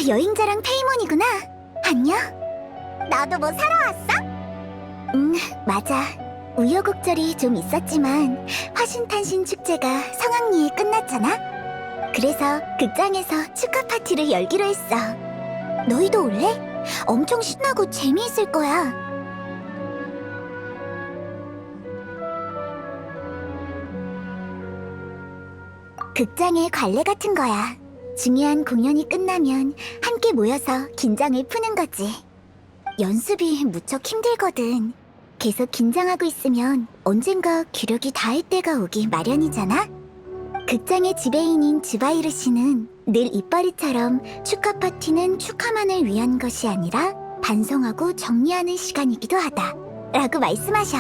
여행자랑 페이몬이구나. 안녕? 너도 뭐 사러 왔어? 맞아. 우여곡절이 좀 있었지만 화신탄신 축제가 성황리에 끝났잖아. 그래서 극장에서 축하 파티를 열기로 했어. 너희도 올래? 엄청 신나고 재미있을 거야. 극장의 관례 같은 거야. 중요한 공연이 끝나면 함께 모여서 긴장을 푸는 거지. 연습이 무척 힘들거든. 계속 긴장하고 있으면 언젠가 기력이 닿을 때가 오기 마련이잖아? 극장의 지배인인 즈바이르 씨는 늘 입버릇처럼 축하 파티는 축하만을 위한 것이 아니라 반성하고 정리하는 시간이기도 하다 라고 말씀하셔.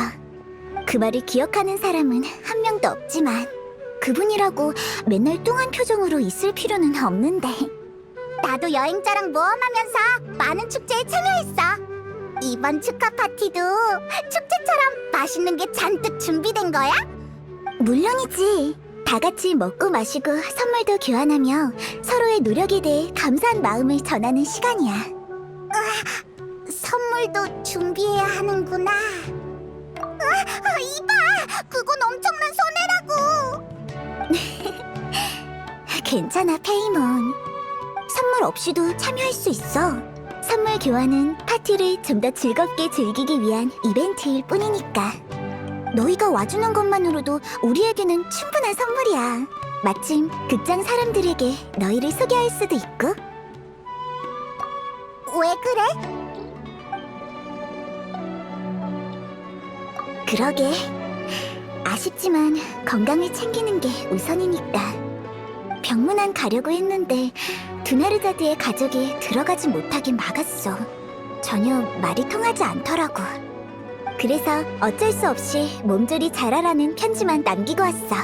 그 말을 기억하는 사람은 한 명도 없지만 그분이라고 맨날 뚱한 표정으로 있을 필요는 없는데. 나도 여행자랑 모험하면서 많은 축제에 참여했어. 이번 축하 파티도 축제처럼 맛있는 게 잔뜩 준비된 거야? 물론이지. 다 같이 먹고 마시고 선물도 교환하며 서로의 노력에 대해 감사한 마음을 전하는 시간이야. 선물도 준비해야 하는구나. 이봐! 그건 엄청난 손해라고! 괜찮아, 페이몬. 선물 없이도 참여할 수 있어. 선물 교환은 파티를 좀 더 즐겁게 즐기기 위한 이벤트일 뿐이니까. 너희가 와주는 것만으로도 우리에게는 충분한 선물이야. 마침 극장 사람들에게 너희를 소개할 수도 있고. 왜 그래? 그러게. 아쉽지만 건강을 챙기는 게 우선이니까. 병문안 가려고 했는데 드나르자드의 가족이 들어가지 못하게 막았어. 전혀 말이 통하지 않더라고. 그래서 어쩔 수 없이 몸조리 잘하라는 편지만 남기고 왔어.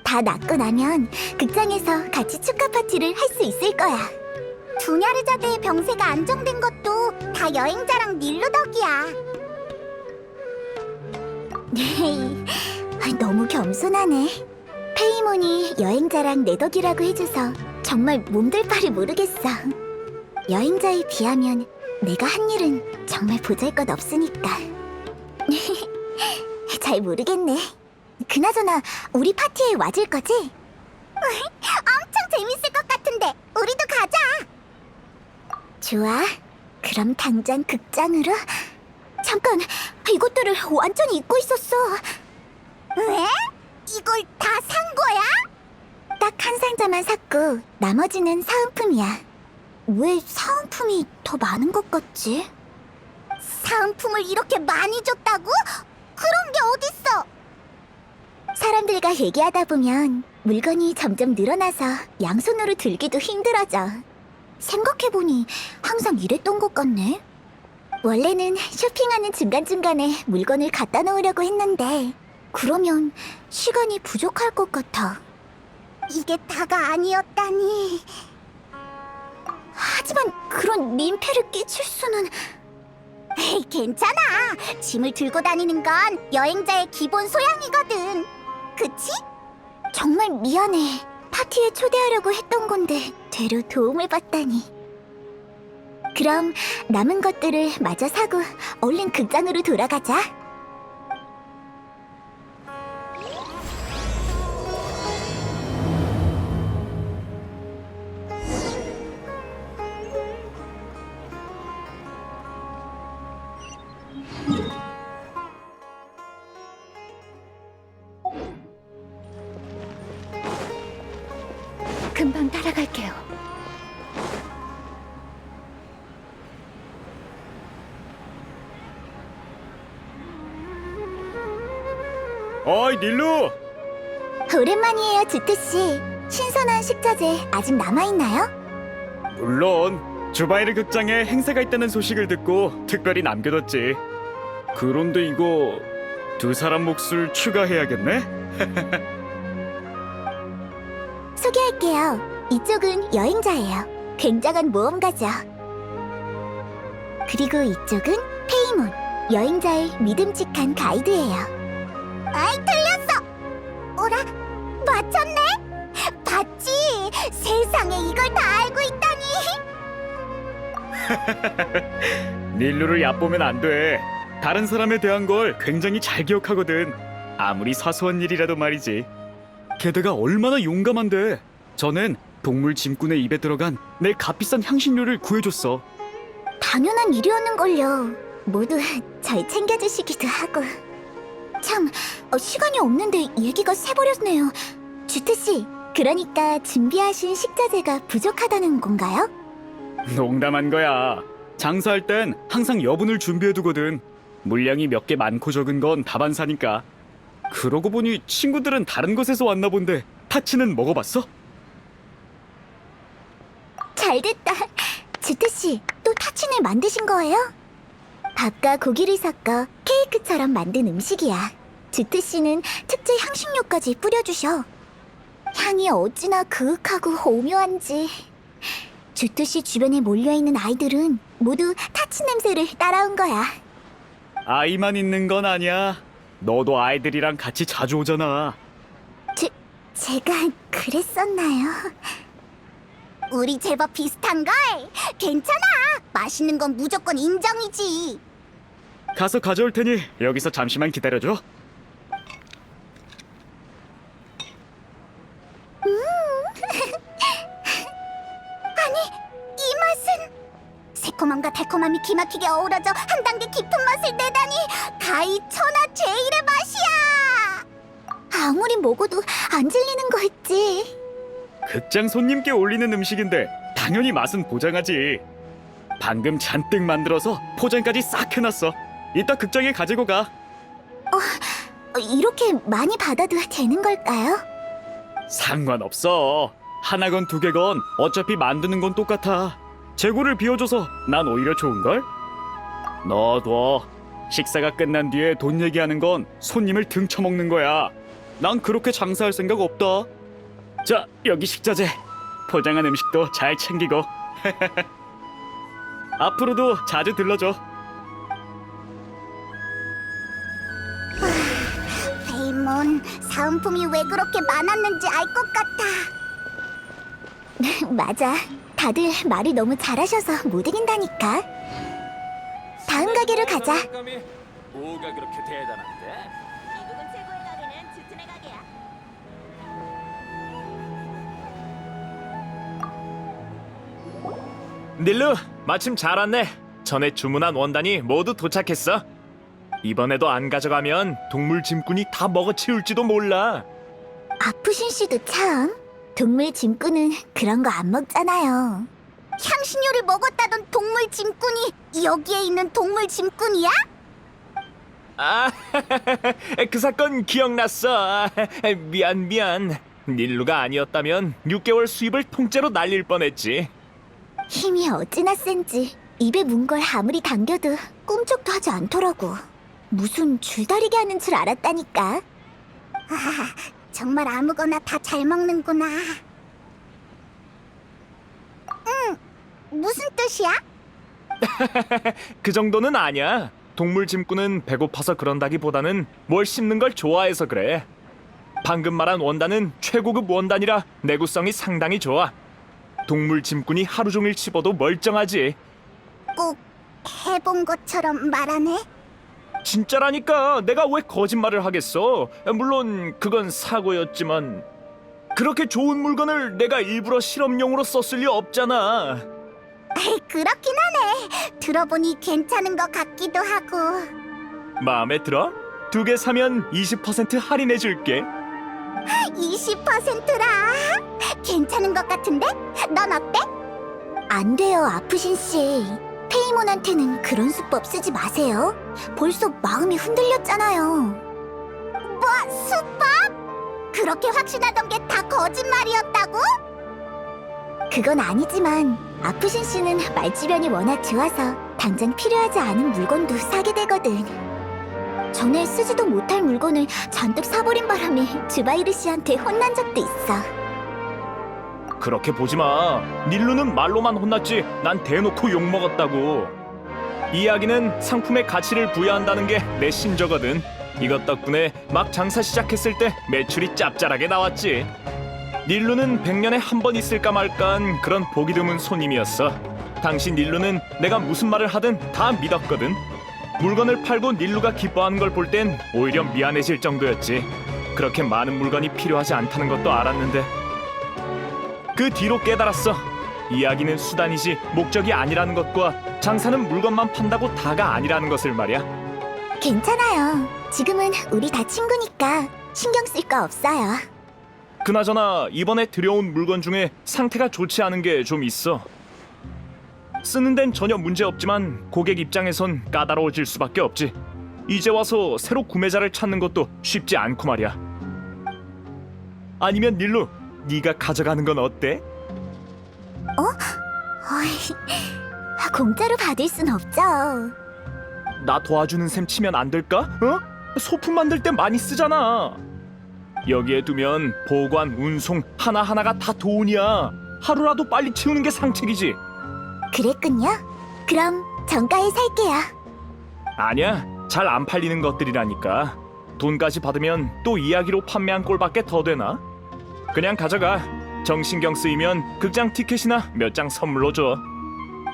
다 낫고 나면 극장에서 같이 축하 파티를 할 수 있을 거야. 두냐르자드의 병세가 안정된 것도 다 여행자랑 닐루 덕이야. 너무 겸손하네. 페이몬이 여행자랑 내 덕이라고 해줘서 정말 몸둘 바를 모르겠어. 여행자에 비하면 내가 한 일은 정말 보잘것없으니까. 잘 모르겠네. 그나저나 우리 파티에 와줄 거지? 엄청 재밌을 것 같은데 우리도 가자. 좋아. 그럼 당장 극장으로? 잠깐, 이것들을 완전히 잊고 있었어. 왜? 이걸 다 산 거야? 딱 한 상자만 샀고 나머지는 사은품이야. 왜 사은품이 더 많은 것 같지? 사은품을 이렇게 많이 줬다고? 그런 게 어딨어? 사람들과 얘기하다 보면 물건이 점점 늘어나서 양손으로 들기도 힘들어져. 생각해보니 항상 이랬던 것 같네. 원래는 쇼핑하는 중간중간에 물건을 갖다 놓으려고 했는데 그러면 시간이 부족할 것 같아. 이게 다가 아니었다니. 하지만 그런 민폐를 끼칠 수는... 에이, 괜찮아. 짐을 들고 다니는 건 여행자의 기본 소양이거든. 그치? 정말 미안해. 파티에 초대하려고 했던 건데 되려 도움을 받다니. 그럼 남은 것들을 마저 사고 얼른 극장으로 돌아가자. 금방 따라갈게요. 어이 닐루! 오랜만이에요, 주트씨. 신선한 식자재 아직 남아있나요? 물론 주바이르 극장에 행사가 있다는 소식을 듣고 특별히 남겨뒀지. 그런데 이거 두 사람 몫을 추가해야겠네? 소개할게요. 이쪽은 여행자예요. 굉장한 모험가죠. 그리고 이쪽은 페이몬, 여행자의 믿음직한 가이드예요. 아이, 틀렸어. 오라, 맞췄네? 봤지? 세상에 이걸 다 알고 있다니. 닐루를 얕보면 안 돼. 다른 사람에 대한 걸 굉장히 잘 기억하거든. 아무리 사소한 일이라도 말이지. 게다가 얼마나 용감한데. 전엔 동물 짐꾼의 입에 들어간 내 값비싼 향신료를 구해줬어. 당연한 일이었는걸요. 모두 잘 챙겨주시기도 하고. 참, 시간이 없는데 얘기가 새버렸네요. 주트씨, 그러니까 준비하신 식자재가 부족하다는 건가요? 농담한 거야. 장사할 땐 항상 여분을 준비해두거든. 물량이 몇 개 많고 적은 건 다반사니까. 그러고 보니 친구들은 다른 곳에서 왔나 본데 타치는 먹어봤어? 잘됐다. 주트씨, 또 타친을 만드신 거예요? 밥과 고기를 섞어 케이크처럼 만든 음식이야. 주트씨는 특제 향신료까지 뿌려주셔. 향이 어찌나 그윽하고 오묘한지. 주트씨 주변에 몰려있는 아이들은 모두 타친 냄새를 따라온 거야. 아이만 있는 건 아니야. 너도 아이들이랑 같이 자주 오잖아. 제가 그랬었나요? 우리 제법 비슷한걸? 괜찮아. 맛있는 건 무조건 인정이지. 가서 가져올 테니 여기서 잠시만 기다려줘. 이 맛은 새콤함과 달콤함이 기막히게 어우러져 한 단계 깊은 맛을 내다니 가히 천하 제일의 맛이야. 아무리 먹어도 안 질리는 거 있지. 극장 손님께 올리는 음식인데 당연히 맛은 보장하지. 방금 잔뜩 만들어서 포장까지 싹 해놨어. 이따 극장에 가지고 가. 이렇게 많이 받아도 되는 걸까요? 상관없어. 하나건 두 개건 어차피 만드는 건 똑같아. 재고를 비워줘서 난 오히려 좋은걸? 너도 식사가 끝난 뒤에 돈 얘기하는 건 손님을 등쳐먹는 거야. 난 그렇게 장사할 생각 없다. 자, 여기 식자재. 포장한 음식도 잘 챙기고. 앞으로도 자주 들러줘. 페이몬, 사은품이 왜 그렇게 많았는지 알 것 같아. 맞아. 다들 말을 너무 잘하셔서 못 이긴다니까. 다음 가게로 가자. 뭐가 그렇게 대단한데? 이 부분 최고의 가게는 주튼의 가게야. 닐루, 마침 잘 왔네. 전에 주문한 원단이 모두 도착했어. 이번에도 안 가져가면 동물 짐꾼이 다 먹어치울지도 몰라. 아프신 씨도 참. 동물 짐꾼은 그런 거 안 먹잖아요. 향신료를 먹었다던 동물 짐꾼이 여기에 있는 동물 짐꾼이야? 아, 그 사건 기억났어. 미안. 닐루가 아니었다면 6개월 수입을 통째로 날릴 뻔했지. 힘이 어찌나 센지 입에 문 걸 아무리 당겨도 꿈쩍도 하지 않더라고. 무슨 줄다리기 하는 줄 알았다니까. 정말 아무거나 다 잘 먹는구나. 무슨 뜻이야? 그 정도는 아니야. 동물 짐꾼은 배고파서 그런다기보다는 뭘 씹는 걸 좋아해서 그래. 방금 말한 원단은 최고급 원단이라 내구성이 상당히 좋아. 동물 짐꾼이 하루 종일 씹어도 멀쩡하지. 꼭 해본 것처럼 말하네. 진짜라니까. 내가 왜 거짓말을 하겠어. 물론 그건 사고였지만 그렇게 좋은 물건을 내가 일부러 실험용으로 썼을 리 없잖아. 그렇긴 하네. 들어보니 괜찮은 것 같기도 하고. 마음에 들어? 2개 사면 20% 할인해 줄게. 20%라. 괜찮은 것 같은데? 넌 어때? 안 돼요, 아프신 씨. 페이몬한테는 그런 수법 쓰지 마세요. 벌써 마음이 흔들렸잖아요. 뭐, 수법? 그렇게 확신하던 게 다 거짓말이었다고? 그건 아니지만 아프신 씨는 말주변이 워낙 좋아서 당장 필요하지 않은 물건도 사게 되거든. 전에 쓰지도 못할 물건을 잔뜩 사버린 바람에 주바이르 씨한테 혼난 적도 있어. 그렇게 보지 마. 닐루는 말로만 혼났지 난 대놓고 욕먹었다고. 이야기는 상품의 가치를 부여한다는 게 내 신조거든. 이것 덕분에 막 장사 시작했을 때 매출이 짭짤하게 나왔지. 닐루는 100년에 한 번 있을까 말까한 그런 보기 드문 손님이었어. 당시 닐루는 내가 무슨 말을 하든 다 믿었거든. 물건을 팔고 닐루가 기뻐하는 걸 볼 땐 오히려 미안해질 정도였지. 그렇게 많은 물건이 필요하지 않다는 것도 알았는데 그 뒤로 깨달았어. 이야기는 수단이지 목적이 아니라는 것과 장사는 물건만 판다고 다가 아니라는 것을 말이야. 괜찮아요. 지금은 우리 다 친구니까 신경 쓸 거 없어요. 그나저나 이번에 들여온 물건 중에 상태가 좋지 않은 게 좀 있어. 쓰는 데는 전혀 문제 없지만 고객 입장에선 까다로워질 수밖에 없지. 이제 와서 새로 구매자를 찾는 것도 쉽지 않고 말이야. 아니면 닐루, 네가 가져가는 건 어때? 어이, 공짜로 받을 순 없죠. 나 도와주는 셈 치면 안 될까? 어? 소품 만들 때 많이 쓰잖아. 여기에 두면 보관, 운송 하나하나가 다 돈이야. 하루라도 빨리 채우는 게 상책이지. 그랬군요. 그럼 정가에 살게요. 아니야, 잘 안 팔리는 것들이라니까. 돈까지 받으면 또 이야기로 판매한 꼴밖에 더 되나? 그냥 가져가. 정신경 쓰이면 극장 티켓이나 몇 장 선물로 줘.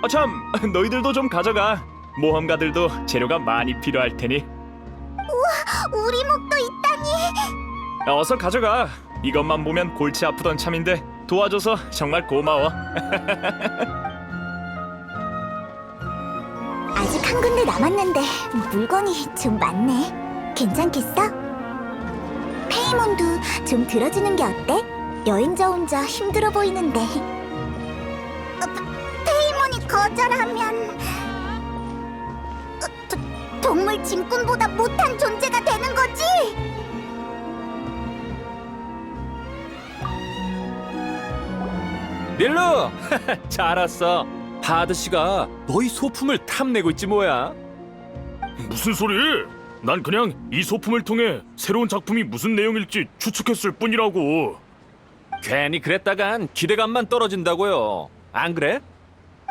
참, 너희들도 좀 가져가. 모험가들도 재료가 많이 필요할 테니. 우리 목도 있다니. 어서 가져가. 이것만 보면 골치 아프던 참인데 도와줘서 정말 고마워. 아직 한 군데 남았는데 물건이 좀 많네. 괜찮겠어? 페이몬도 좀 들어주는 게 어때? 여행자 혼자 힘들어 보이는데. 페이몬이 거절하면 동물 짐꾼보다 못한 존재가 되는 거지? 닐루! 잘 왔어. 파드 씨가 너희 소품을 탐내고 있지 뭐야. 무슨 소리? 난 그냥 이 소품을 통해 새로운 작품이 무슨 내용일지 추측했을 뿐이라고. 괜히 그랬다간 기대감만 떨어진다고요. 안 그래?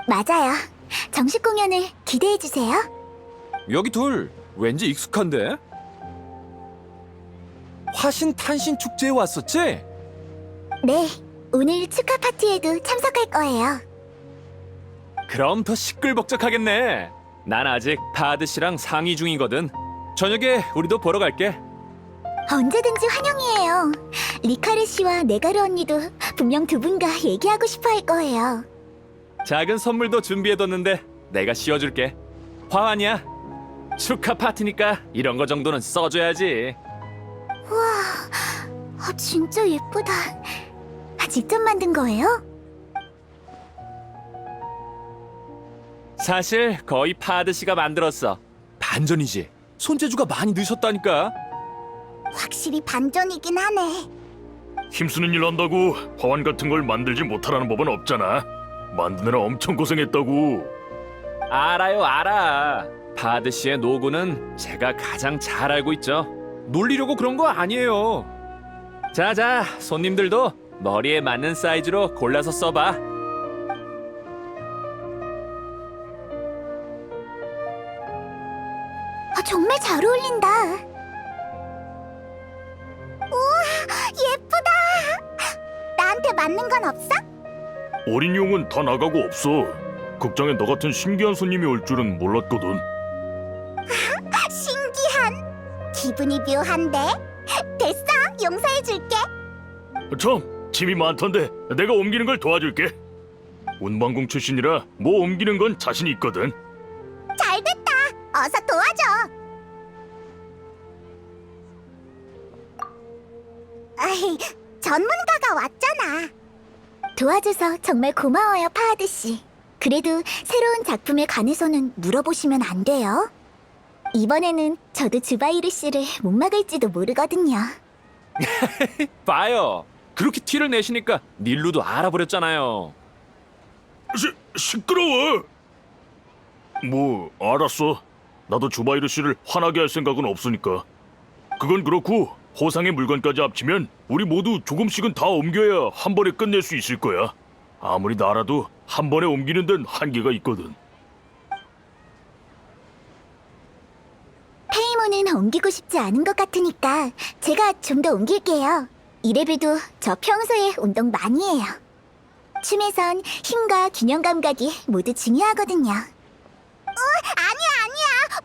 맞아요. 정식 공연을 기대해 주세요. 여기 둘 왠지 익숙한데? 화신 탄신 축제에 왔었지? 네, 오늘 축하 파티에도 참석할 거예요. 그럼 더 시끌벅적하겠네. 난 아직 파드 씨랑 상의 중이거든. 저녁에 우리도 보러 갈게. 언제든지 환영이에요. 리카르 씨와 네가르 언니도 분명 두 분과 얘기하고 싶어 할 거예요. 작은 선물도 준비해뒀는데 내가 씌워줄게. 화환이야. 축하 파티니까 이런 거 정도는 써줘야지. 진짜 예쁘다. 직접 만든 거예요? 사실 거의 파드 씨가 만들었어. 반전이지. 손재주가 많이 늦었다니까. 확실히 반전이긴 하네. 힘쓰는 일 한다고 화환 같은 걸 만들지 못하라는 법은 없잖아. 만드느라 엄청 고생했다고. 알아요, 알아. 파드 씨의 노고는 제가 가장 잘 알고 있죠. 놀리려고 그런 거 아니에요. 자자, 손님들도 머리에 맞는 사이즈로 골라서 써봐. 정말 잘 어울린다. 예쁘다. 나한테 맞는 건 없어? 어린 용은 다 나가고 없어. 극장에 너 같은 신기한 손님이 올 줄은 몰랐거든. 신기한. 기분이 묘한데. 됐어, 용서해줄게. 참, 짐이 많던데 내가 옮기는 걸 도와줄게. 운반공 출신이라 뭐 옮기는 건 자신이 있거든. 잘됐다. 어서 도와줘. 아이, 전문가가 왔잖아. 도와줘서 정말 고마워요, 파하드 씨. 그래도 새로운 작품에 관해서는 물어보시면 안 돼요. 이번에는 저도 주바이르 씨를 못 막을지도 모르거든요. 봐요. 그렇게 티를 내시니까 닐루도 알아버렸잖아요. 시끄러워. 뭐 알았어. 나도 주바이르 씨를 화나게 할 생각은 없으니까. 그건 그렇고 호상의 물건까지 합치면 우리 모두 조금씩은 다 옮겨야 한 번에 끝낼 수 있을 거야. 아무리 나라도 한 번에 옮기는 데는 한계가 있거든. 페이몬은 옮기고 싶지 않은 것 같으니까 제가 좀 더 옮길게요. 이래봬도 저 평소에 운동 많이 해요. 춤에선 힘과 균형 감각이 모두 중요하거든요. 아니야.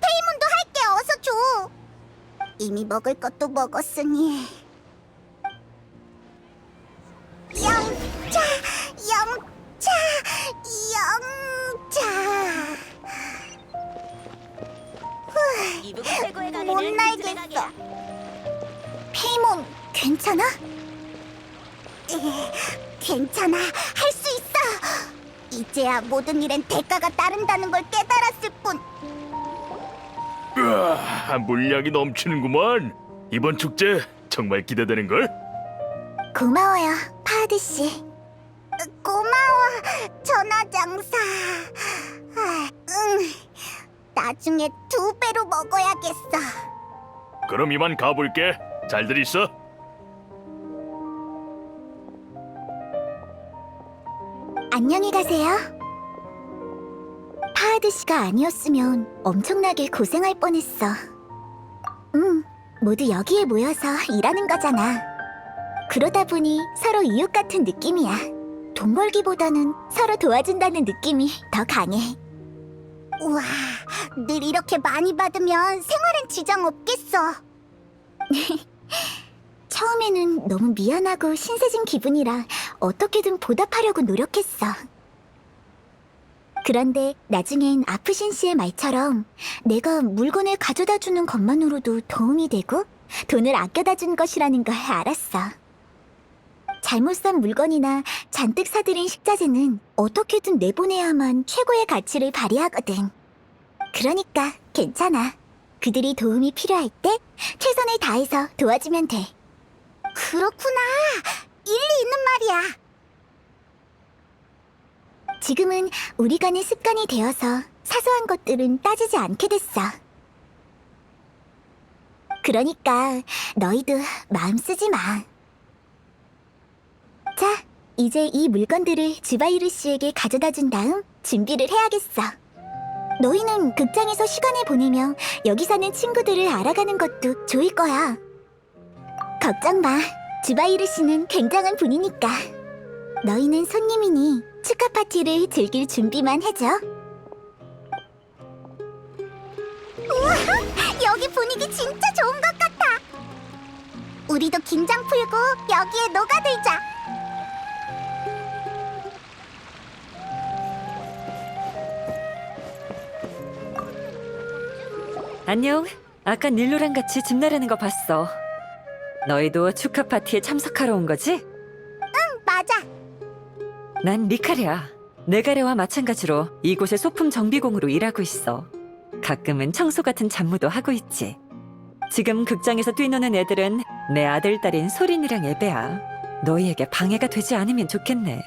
페이몬도 할게. 어서 줘. 이미 먹을 것도 먹었으니. 영차, 영차, 영차. 이 부분 최고의 가게는 못 츠츠네 날겠어. 가게야. 페이몬, 괜찮아? 괜찮아. 할 수 있어. 이제야 모든 일엔 대가가 따른다는 걸 깨달았을 뿐. 물량이 넘치는구만. 이번 축제 정말 기대되는걸? 고마워요, 파하드 씨. 고마워, 전화장사. 나중에 2배로 먹어야겠어. 그럼 이만 가볼게. 잘들 있어? 안녕히 가세요. 파하드 씨가 아니었으면 엄청나게 고생할 뻔했어. 모두 여기에 모여서 일하는 거잖아. 그러다 보니 서로 이웃 같은 느낌이야. 돈 벌기보다는 서로 도와준다는 느낌이 더 강해. 우와, 늘 이렇게 많이 받으면 생활엔 지장 없겠어. 처음에는 너무 미안하고 신세진 기분이라 어떻게든 보답하려고 노력했어. 그런데 나중엔 아프신 씨의 말처럼 내가 물건을 가져다 주는 것만으로도 도움이 되고 돈을 아껴다 준 것이라는 걸 알았어. 잘못 산 물건이나 잔뜩 사들인 식자재는 어떻게든 내보내야만 최고의 가치를 발휘하거든. 그러니까 괜찮아. 그들이 도움이 필요할 때 최선을 다해서 도와주면 돼. 그렇구나. 일리 있는 말이야. 지금은 우리 간의 습관이 되어서 사소한 것들은 따지지 않게 됐어. 그러니까 너희도 마음 쓰지 마. 자, 이제 이 물건들을 주바이르 씨에게 가져다 준 다음 준비를 해야겠어. 너희는 극장에서 시간을 보내며 여기 사는 친구들을 알아가는 것도 좋을 거야. 걱정 마. 주바이르 씨는 굉장한 분이니까. 너희는 손님이니 축하 파티를 즐길 준비만 해줘. 여기 분위기 진짜 좋은 것 같아. 우리도 긴장 풀고 여기에 녹아들자. 안녕. 아까 닐로랑 같이 집 나르는 거 봤어. 너희도 축하 파티에 참석하러 온 거지? 맞아. 난 리카리야. 네가레와 마찬가지로 이곳의 소품 정비공으로 일하고 있어. 가끔은 청소 같은 잡무도 하고 있지. 지금 극장에서 뛰노는 애들은 내 아들, 딸인 소린이랑 에베야. 너희에게 방해가 되지 않으면 좋겠네.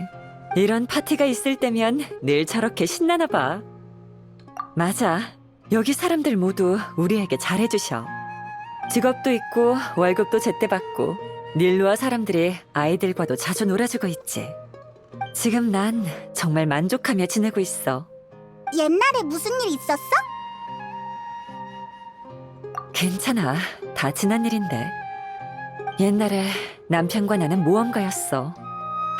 이런 파티가 있을 때면 늘 저렇게 신나나 봐. 맞아. 여기 사람들 모두 우리에게 잘해주셔. 직업도 있고 월급도 제때 받고 닐루와 사람들이 아이들과도 자주 놀아주고 있지. 지금 난 정말 만족하며 지내고 있어. 옛날에 무슨 일 있었어? 괜찮아. 다 지난 일인데. 옛날에 남편과 나는 모험가였어.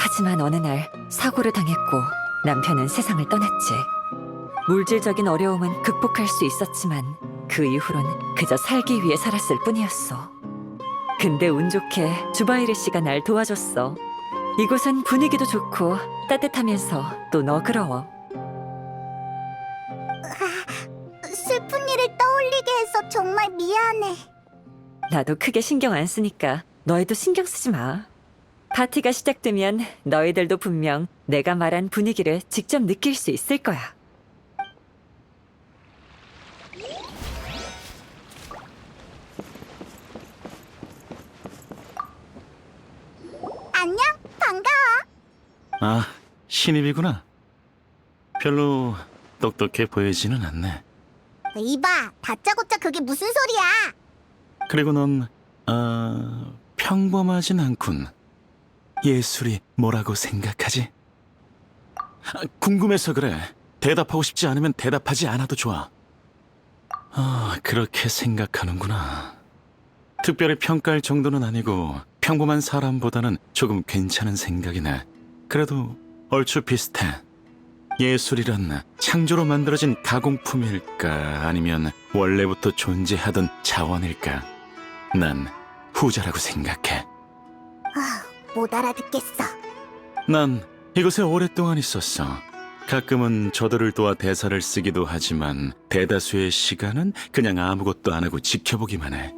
하지만 어느 날 사고를 당했고 남편은 세상을 떠났지. 물질적인 어려움은 극복할 수 있었지만 그 이후론 그저 살기 위해 살았을 뿐이었어. 근데 운 좋게 주바이르 씨가 날 도와줬어. 이곳은 분위기도 좋고 따뜻하면서 또 너그러워. 슬픈 일을 떠올리게 해서 정말 미안해. 나도 크게 신경 안 쓰니까 너희도 신경 쓰지 마. 파티가 시작되면 너희들도 분명 내가 말한 분위기를 직접 느낄 수 있을 거야. 안녕, 반가워. 아, 신입이구나. 별로 똑똑해 보이지는 않네. 이봐, 다짜고짜 그게 무슨 소리야? 그리고 넌, 평범하진 않군. 예술이 뭐라고 생각하지? 궁금해서 그래. 대답하고 싶지 않으면 대답하지 않아도 좋아. 그렇게 생각하는구나. 특별히 평가할 정도는 아니고 평범한 사람보다는 조금 괜찮은 생각이네. 그래도 얼추 비슷해. 예술이란 창조로 만들어진 가공품일까 아니면 원래부터 존재하던 자원일까? 난 후자라고 생각해. 못 알아듣겠어. 난 이곳에 오랫동안 있었어. 가끔은 저들을 도와 대사를 쓰기도 하지만 대다수의 시간은 그냥 아무것도 안 하고 지켜보기만 해.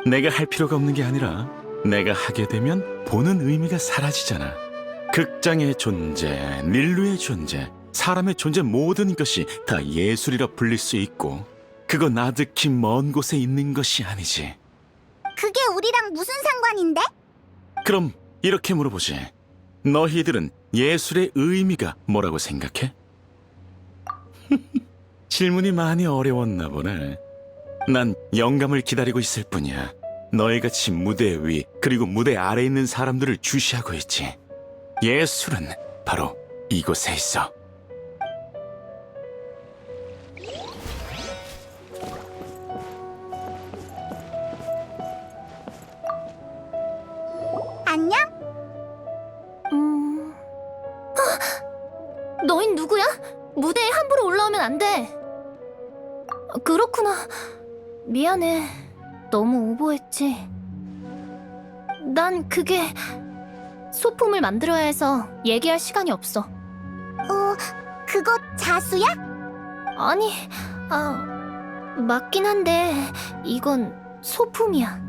내가 할 필요가 없는 게 아니라 내가 하게 되면 보는 의미가 사라지잖아. 극장의 존재, 닐루의 존재, 사람의 존재 모든 것이 다 예술이라 불릴 수 있고 그건 아득히 먼 곳에 있는 것이 아니지. 그게 우리랑 무슨 상관인데? 그럼 이렇게 물어보지. 너희들은 예술의 의미가 뭐라고 생각해? 질문이 많이 어려웠나 보네. 난 영감을 기다리고 있을 뿐이야. 너희같이 무대 위 그리고 무대 아래 있는 사람들을 주시하고 있지. 예술은 바로 이곳에 있어. 안녕? 너흰 누구야? 무대에 함부로 올라오면 안 돼. 그렇구나. 미안해. 너무 오버했지. 난 그게 소품을 만들어야 해서 얘기할 시간이 없어. 그거 자수야? 아니, 맞긴 한데 이건 소품이야.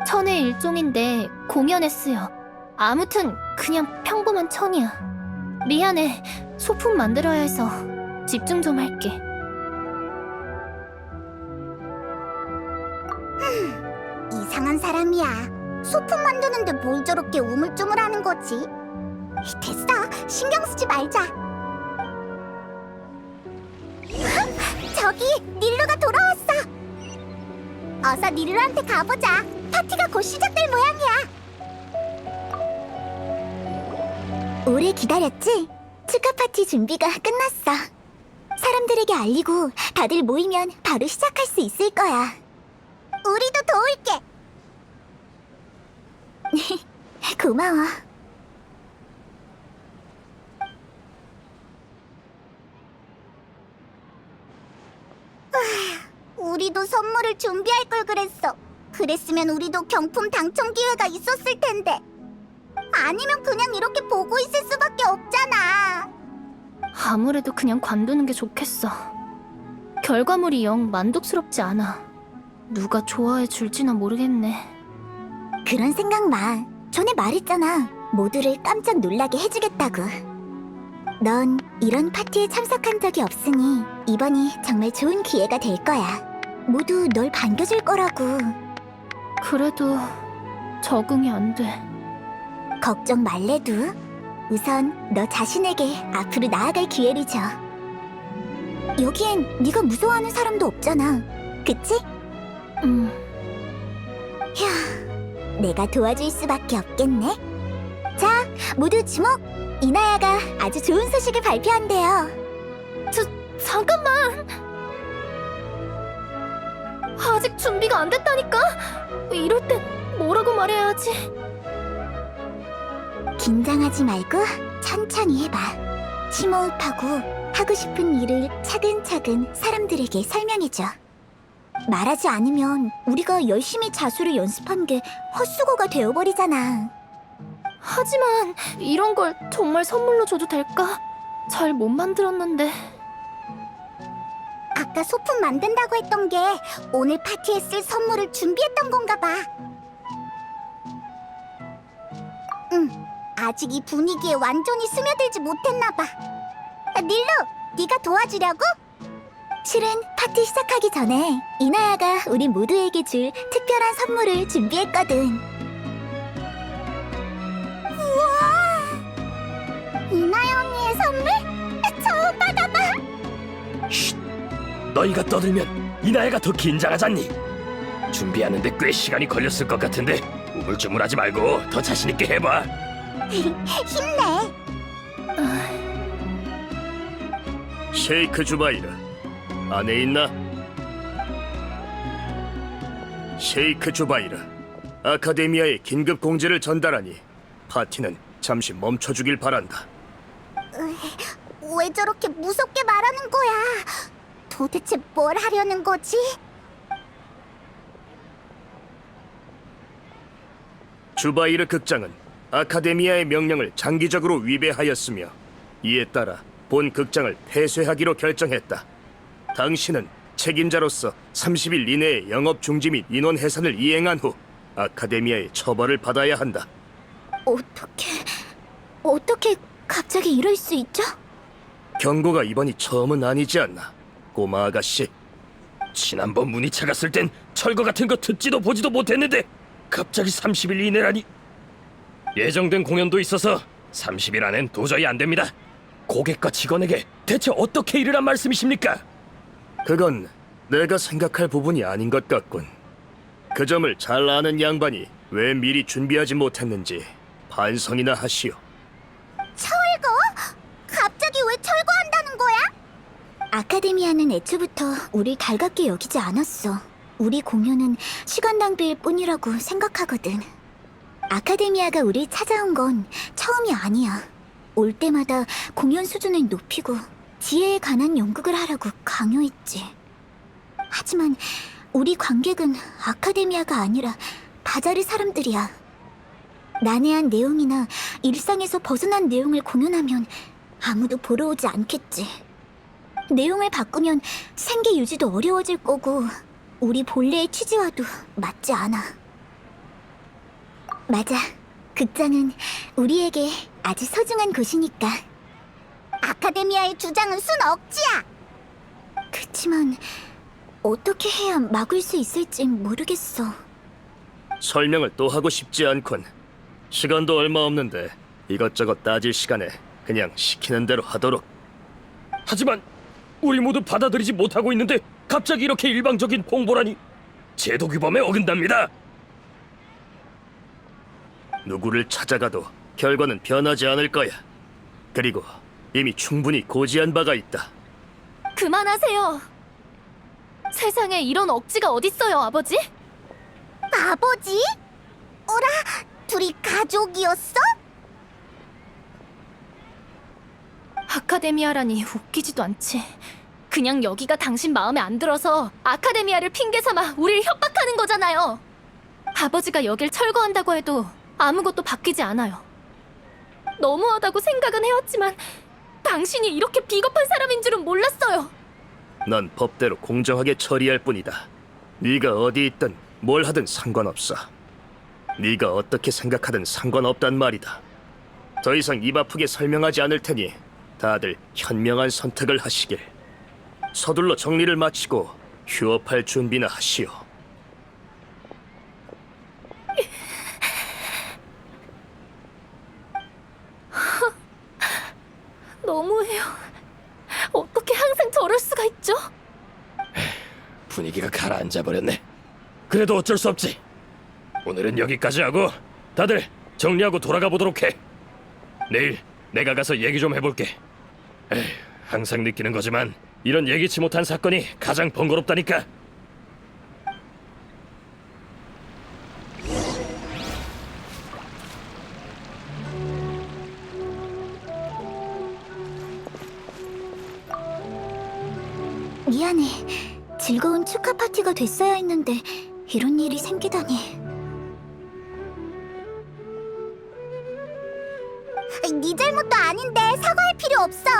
천의 일종인데 공연에 쓰여. 아무튼 그냥 평범한 천이야. 미안해. 소품 만들어야 해서 집중 좀 할게. 이상한 사람이야. 소품 만드는데 뭘 저렇게 우물쭈물하는 거지? 됐어. 신경 쓰지 말자. 저기 닐루가 돌아왔어. 어서 닐루한테 가보자. 파티가 곧 시작될 모양이야. 오래 기다렸지? 축하 파티 준비가 끝났어. 사람들에게 알리고 다들 모이면 바로 시작할 수 있을 거야. 우리도 도울게. 고마워. 우리도 선물을 준비할 걸 그랬어. 그랬으면 우리도 경품 당첨 기회가 있었을 텐데. 아니면 그냥 이렇게 보고 있을 수밖에 없잖아. 아무래도 그냥 관두는 게 좋겠어. 결과물이 영 만족스럽지 않아. 누가 좋아해 줄지나 모르겠네. 그런 생각 마. 전에 말했잖아. 모두를 깜짝 놀라게 해주겠다고. 넌 이런 파티에 참석한 적이 없으니 이번이 정말 좋은 기회가 될 거야. 모두 널 반겨줄 거라고. 그래도 적응이 안 돼. 걱정 말래도 우선 너 자신에게 앞으로 나아갈 기회를 줘. 여기엔 네가 무서워하는 사람도 없잖아. 그치? 휴, 내가 도와줄 수밖에 없겠네. 자, 모두 주목! 이나야가 아주 좋은 소식을 발표한대요. 잠깐만! 아직 준비가 안 됐다니까? 이럴 땐 뭐라고 말해야 하지? 긴장하지 말고 천천히 해봐. 심호흡하고 하고 싶은 일을 차근차근 사람들에게 설명해줘. 말하지 않으면 우리가 열심히 자수를 연습한 게 헛수고가 되어버리잖아. 하지만 이런 걸 정말 선물로 줘도 될까? 잘 못 만들었는데. 아까 소품 만든다고 했던 게 오늘 파티에 쓸 선물을 준비했던 건가 봐. 아직 이 분위기에 완전히 스며들지 못했나 봐. 닐루, 네가 도와주려고? 실은 파티 시작하기 전에 이나야가 우리 모두에게 줄 특별한 선물을 준비했거든. 이나야 언니의 선물? 처음 받아봐. 너희가 떠들면 이나야가 더 긴장하잖니. 준비하는데 꽤 시간이 걸렸을 것 같은데 우물쭈물하지 말고 더 자신 있게 해봐. 힘내. 쉐이크 주바이르 안에 있나? 쉐이크 주바이르 아카데미아에 긴급 공지를 전달하니 파티는 잠시 멈춰주길 바란다. 왜 저렇게 무섭게 말하는 거야? 도대체 뭘 하려는 거지? 주바이르 극장은 아카데미아의 명령을 장기적으로 위배하였으며 이에 따라 본 극장을 폐쇄하기로 결정했다. 당신은 책임자로서 30일 이내에 영업 중지 및 인원 해산을 이행한 후 아카데미아의 처벌을 받아야 한다. 어떻게 갑자기 이럴 수 있죠? 경고가 이번이 처음은 아니지 않나, 꼬마 아가씨. 지난번 문이 차갔을 땐 철거 같은 거 듣지도 보지도 못했는데 갑자기 30일 이내라니. 예정된 공연도 있어서 30일 안엔 도저히 안 됩니다. 고객과 직원에게 대체 어떻게 이르란 말씀이십니까? 그건 내가 생각할 부분이 아닌 것 같군. 그 점을 잘 아는 양반이 왜 미리 준비하지 못했는지 반성이나 하시오. 철거? 갑자기 왜 철거한다는 거야? 아카데미아는 애초부터 우릴 달갑게 여기지 않았어. 우리 공연은 시간 낭비일 뿐이라고 생각하거든. 아카데미아가 우릴 찾아온 건 처음이 아니야. 올 때마다 공연 수준을 높이고 지혜에 관한 연극을 하라고 강요했지. 하지만 우리 관객은 아카데미아가 아니라 바자르 사람들이야. 난해한 내용이나 일상에서 벗어난 내용을 공연하면 아무도 보러 오지 않겠지. 내용을 바꾸면 생계 유지도 어려워질 거고 우리 본래의 취지와도 맞지 않아. 맞아. 극장은 우리에게 아주 소중한 곳이니까. 아카데미아의 주장은 순 억지야. 그치만 어떻게 해야 막을 수 있을지 모르겠어. 설명을 또 하고 싶지 않군. 시간도 얼마 없는데 이것저것 따질 시간에 그냥 시키는 대로 하도록. 하지만 우리 모두 받아들이지 못하고 있는데 갑자기 이렇게 일방적인 홍보라니. 제도 규범에 어긋납니다. 누구를 찾아가도 결과는 변하지 않을 거야. 그리고 이미 충분히 고지한 바가 있다. 그만하세요. 세상에 이런 억지가 어딨어요, 아버지? 아버지? 어라? 둘이 가족이었어? 아카데미아라니 웃기지도 않지. 그냥 여기가 당신 마음에 안 들어서 아카데미아를 핑계 삼아 우리를 협박하는 거잖아요. 아버지가 여길 철거한다고 해도 아무것도 바뀌지 않아요. 너무하다고 생각은 해왔지만 당신이 이렇게 비겁한 사람인 줄은 몰랐어요. 넌 법대로 공정하게 처리할 뿐이다. 네가 어디 있든 뭘 하든 상관없어. 네가 어떻게 생각하든 상관없단 말이다. 더 이상 입 아프게 설명하지 않을 테니 다들 현명한 선택을 하시길. 서둘러 정리를 마치고 휴업할 준비나 하시오. 너무해요. 어떻게 항상 저럴 수가 있죠? 분위기가 가라앉아 버렸네. 그래도 어쩔 수 없지. 오늘은 여기까지 하고 다들 정리하고 돌아가 보도록 해. 내일 내가 가서 얘기 좀 해볼게. 항상 느끼는 거지만 이런 예기치 못한 사건이 가장 번거롭다니까. 미안해. 즐거운 축하 파티가 됐어야 했는데 이런 일이 생기다니. 네 잘못도 아닌데 사과할 필요 없어.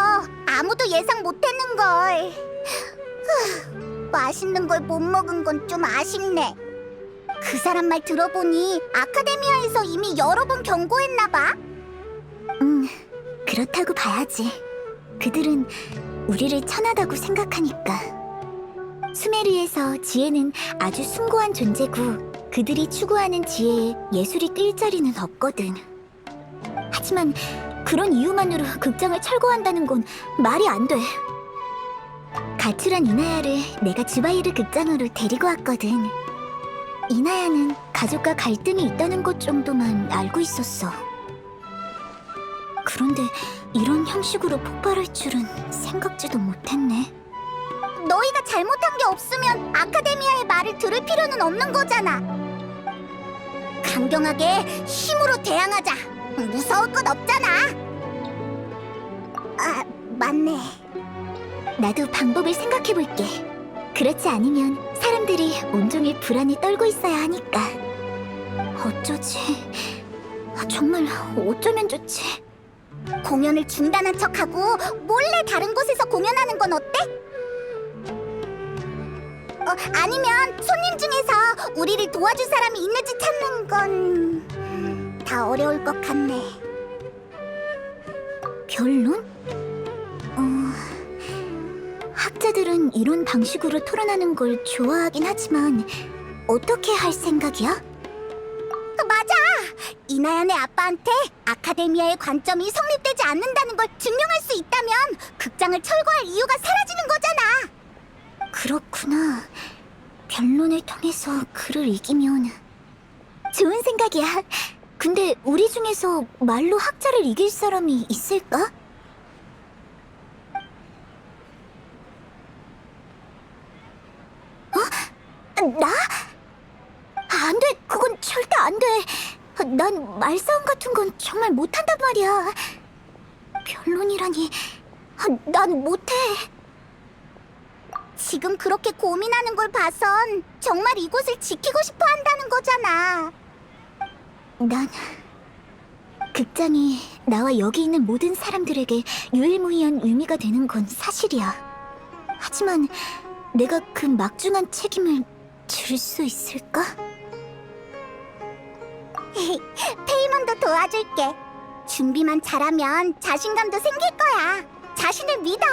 아무도 예상 못했는걸. 맛있는 걸 못 먹은 건 좀 아쉽네. 그 사람 말 들어보니 아카데미아에서 이미 여러 번 경고했나봐. 그렇다고 봐야지. 그들은 우리를 천하다고 생각하니까. 수메르에서 지혜는 아주 숭고한 존재고 그들이 추구하는 지혜에 예술이 낄 자리는 없거든. 하지만 그런 이유만으로 극장을 철거한다는 건 말이 안 돼. 가출한 이나야를 내가 주바이르 극장으로 데리고 왔거든. 이나야는 가족과 갈등이 있다는 것 정도만 알고 있었어. 그런데 이런 형식으로 폭발할 줄은 생각지도 못했네. 너희가 잘못한 게 없으면 아카데미아의 말을 들을 필요는 없는 거잖아. 강경하게 힘으로 대항하자. 무서울 것 없잖아. 아, 맞네. 나도 방법을 생각해볼게. 그렇지 않으면 사람들이 온종일 불안에 떨고 있어야 하니까. 어쩌지? 정말 어쩌면 좋지? 공연을 중단한 척하고 몰래 다른 곳에서 공연하는 건 어때? 아니면 손님 중에서 우리를 도와줄 사람이 있는지 찾는 건 다 어려울 것 같네. 결론? 학자들은 이런 방식으로 토론하는 걸 좋아하긴 하지만 어떻게 할 생각이야? 맞아! 이나연의 아빠한테 아카데미아의 관점이 성립되지 않는다는 걸 증명할 수 있다면 극장을 철거할 이유가 사라지는 거잖아! 그렇구나. 변론을 통해서 그를 이기면 좋은 생각이야. 근데 우리 중에서 말로 학자를 이길 사람이 있을까? 나? 안 돼. 그건 절대 안 돼. 난 말싸움 같은 건 정말 못한단 말이야. 변론이라니. 난 못해. 지금 그렇게 고민하는 걸 봐선 정말 이곳을 지키고 싶어 한다는 거잖아. 난 극장이 나와 여기 있는 모든 사람들에게 유일무이한 의미가 되는 건 사실이야. 하지만 내가 그 막중한 책임을 질 수 있을까? 페이몬도 도와줄게. 준비만 잘하면 자신감도 생길 거야. 자신을 믿어.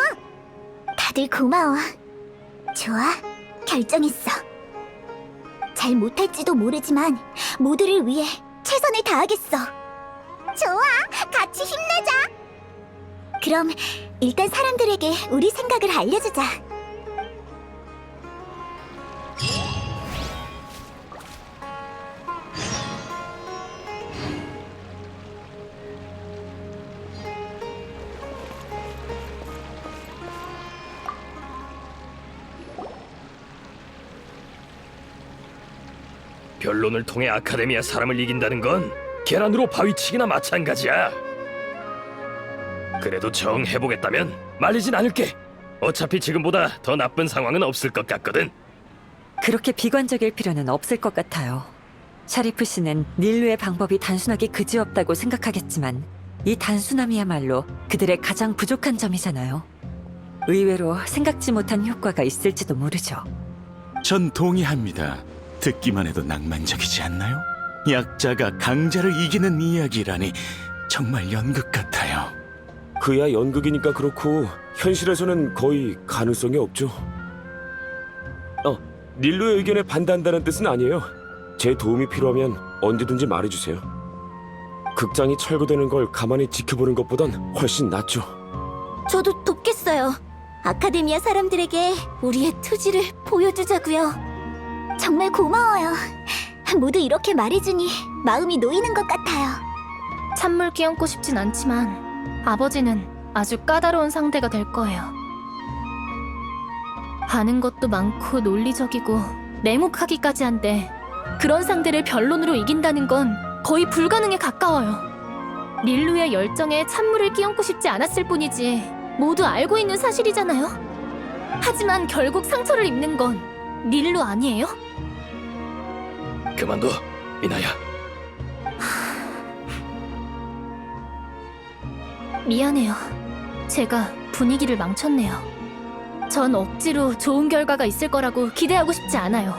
다들 고마워. 좋아, 결정했어. 잘 못할지도 모르지만 모두를 위해 최선을 다하겠어. 좋아, 같이 힘내자. 그럼 일단 사람들에게 우리 생각을 알려주자. 변론을 통해 아카데미아 사람을 이긴다는 건 계란으로 바위치기나 마찬가지야. 그래도 정 해보겠다면 말리진 않을게. 어차피 지금보다 더 나쁜 상황은 없을 것 같거든. 그렇게 비관적일 필요는 없을 것 같아요. 샤리프 씨는 닐루의 방법이 단순하게 그지없다고 생각하겠지만 이 단순함이야말로 그들의 가장 부족한 점이잖아요. 의외로 생각지 못한 효과가 있을지도 모르죠. 전 동의합니다. 듣기만 해도 낭만적이지 않나요? 약자가 강자를 이기는 이야기라니 정말 연극 같아요. 그야 연극이니까 그렇고 현실에서는 거의 가능성이 없죠. 닐루의 의견에 반대한다는 뜻은 아니에요. 제 도움이 필요하면 언제든지 말해주세요. 극장이 철거되는 걸 가만히 지켜보는 것보단 훨씬 낫죠. 저도 돕겠어요. 아카데미아 사람들에게 우리의 투지를 보여주자고요. 정말 고마워요. 모두 이렇게 말해주니 마음이 놓이는 것 같아요. 찬물 끼얹고 싶진 않지만 아버지는 아주 까다로운 상대가 될 거예요. 아는 것도 많고 논리적이고 냉혹하기까지 한데 그런 상대를 변론으로 이긴다는 건 거의 불가능에 가까워요. 닐루의 열정에 찬물을 끼얹고 싶지 않았을 뿐이지 모두 알고 있는 사실이잖아요. 하지만 결국 상처를 입는 건 닐루 아니에요? 그만둬, 이나야. 미안해요. 제가 분위기를 망쳤네요. 전 억지로 좋은 결과가 있을 거라고 기대하고 싶지 않아요.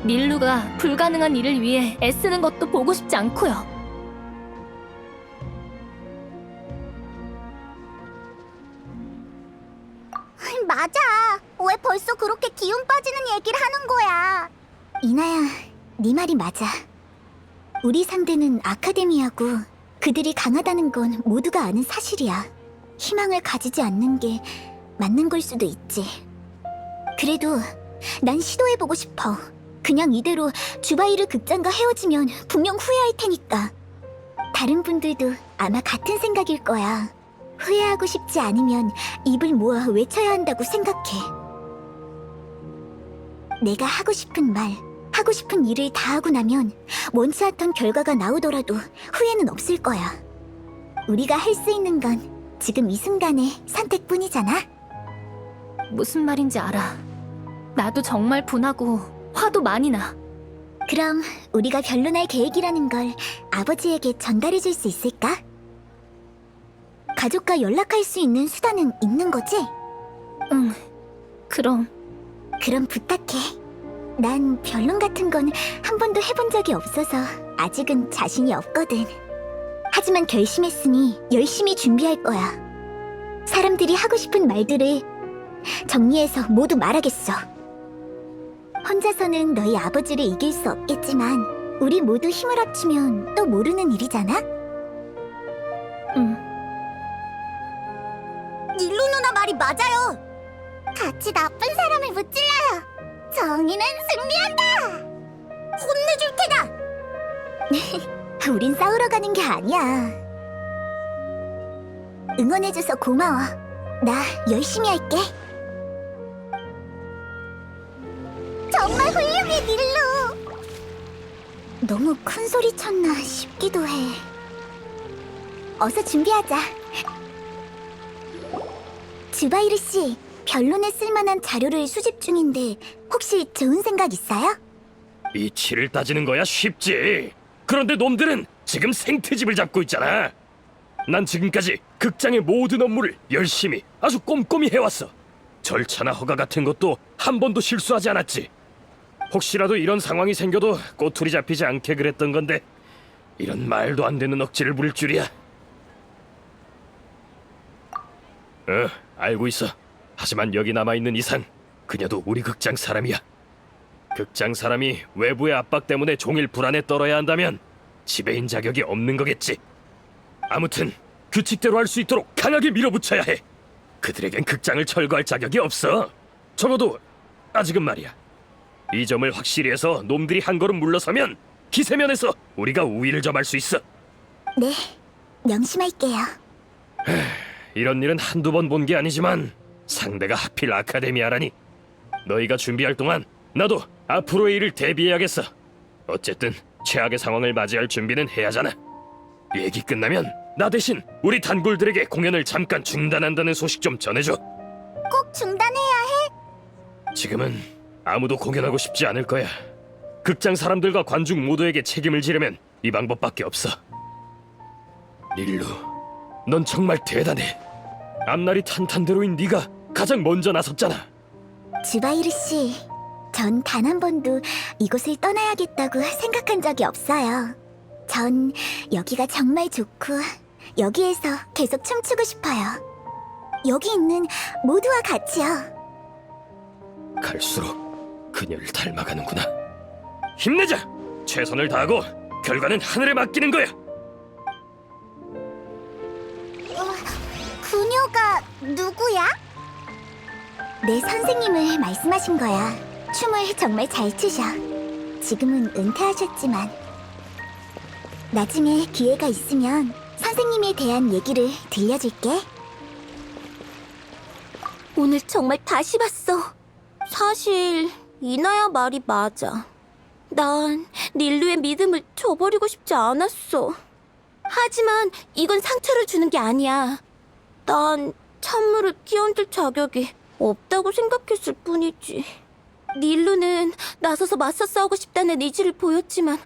닐루가 불가능한 일을 위해 애쓰는 것도 보고 싶지 않고요. 맞아. 왜 벌써 그렇게 기운 빠지는 얘기를 하는 거야? 이나야, 네 말이 맞아. 우리 상대는 아카데미아고 그들이 강하다는 건 모두가 아는 사실이야. 희망을 가지지 않는 게 맞는 걸 수도 있지. 그래도 난 시도해보고 싶어. 그냥 이대로 주바이르 극장과 헤어지면 분명 후회할 테니까. 다른 분들도 아마 같은 생각일 거야. 후회하고 싶지 않으면 입을 모아 외쳐야 한다고 생각해. 내가 하고 싶은 말, 하고 싶은 일을 다 하고 나면 원치 않던 결과가 나오더라도 후회는 없을 거야. 우리가 할 수 있는 건 지금 이 순간의 선택뿐이잖아. 무슨 말인지 알아. 나도 정말 분하고 화도 많이 나. 그럼 우리가 변론할 계획이라는 걸 아버지에게 전달해 줄 수 있을까? 가족과 연락할 수 있는 수단은 있는 거지? 응, 그럼. 그럼 부탁해. 난 변론 같은 건 한 번도 해본 적이 없어서 아직은 자신이 없거든. 하지만 결심했으니 열심히 준비할 거야. 사람들이 하고 싶은 말들을 정리해서 모두 말하겠어. 혼자서는 너희 아버지를 이길 수 없겠지만 우리 모두 힘을 합치면 또 모르는 일이잖아? 응. 닐루 누나 말이 맞아요. 같이 나쁜 사람을 무찔러요. 정의는 승리한다. 혼내줄 테다. 우린 싸우러 가는 게 아니야. 응원해줘서 고마워. 나 열심히 할게. 정말 훌륭해, 닐루. 너무 큰 소리 쳤나 싶기도 해. 어서 준비하자. 주바이르 씨, 변론에 쓸만한 자료를 수집 중인데 혹시 좋은 생각 있어요? 이치를 따지는 거야 쉽지. 그런데 놈들은 지금 생트집을 잡고 있잖아. 난 지금까지 극장의 모든 업무를 열심히 아주 꼼꼼히 해왔어. 절차나 허가 같은 것도 한 번도 실수하지 않았지. 혹시라도 이런 상황이 생겨도 꼬투리 잡히지 않게 그랬던 건데 이런 말도 안 되는 억지를 부릴 줄이야. 알고 있어. 하지만 여기 남아있는 이상 그녀도 우리 극장 사람이야. 극장 사람이 외부의 압박 때문에 종일 불안에 떨어야 한다면 지배인 자격이 없는 거겠지. 아무튼 규칙대로 할 수 있도록 강하게 밀어붙여야 해. 그들에겐 극장을 철거할 자격이 없어. 적어도 아직은 말이야. 이 점을 확실히 해서 놈들이 한 걸음 물러서면 기세면에서 우리가 우위를 점할 수 있어. 네, 명심할게요. 이런 일은 한두 번 본 게 아니지만 상대가 하필 아카데미아라니. 너희가 준비할 동안 나도 앞으로의 일을 대비해야겠어. 어쨌든 최악의 상황을 맞이할 준비는 해야잖아. 얘기 끝나면 나 대신 우리 단골들에게 공연을 잠깐 중단한다는 소식 좀 전해줘. 꼭 중단해야 해. 지금은 아무도 공연하고 싶지 않을 거야. 극장 사람들과 관중 모두에게 책임을 지려면 이 방법밖에 없어. 닐루, 넌 정말 대단해. 앞날이 탄탄대로인 네가 가장 먼저 나섰잖아. 주바이르 씨, 전 단 한 번도 이곳을 떠나야겠다고 생각한 적이 없어요. 전 여기가 정말 좋고 여기에서 계속 춤추고 싶어요. 여기 있는 모두와 같이요. 갈수록 그녀를 닮아가는구나. 힘내자! 최선을 다하고 결과는 하늘에 맡기는 거야. 그녀가 누구야? 내 선생님을 말씀하신 거야. 춤을 정말 잘 추셔. 지금은 은퇴하셨지만 나중에 기회가 있으면 선생님에 대한 얘기를 들려줄게. 오늘 정말 다시 봤어. 사실 이나야 말이 맞아. 난 닐루의 믿음을 저버리고 싶지 않았어. 하지만 이건 상처를 주는 게 아니야. 난 찬물을 끼얹을 자격이 없다고 생각했을 뿐이지. 닐루는 나서서 맞서 싸우고 싶다는 의지를 보였지만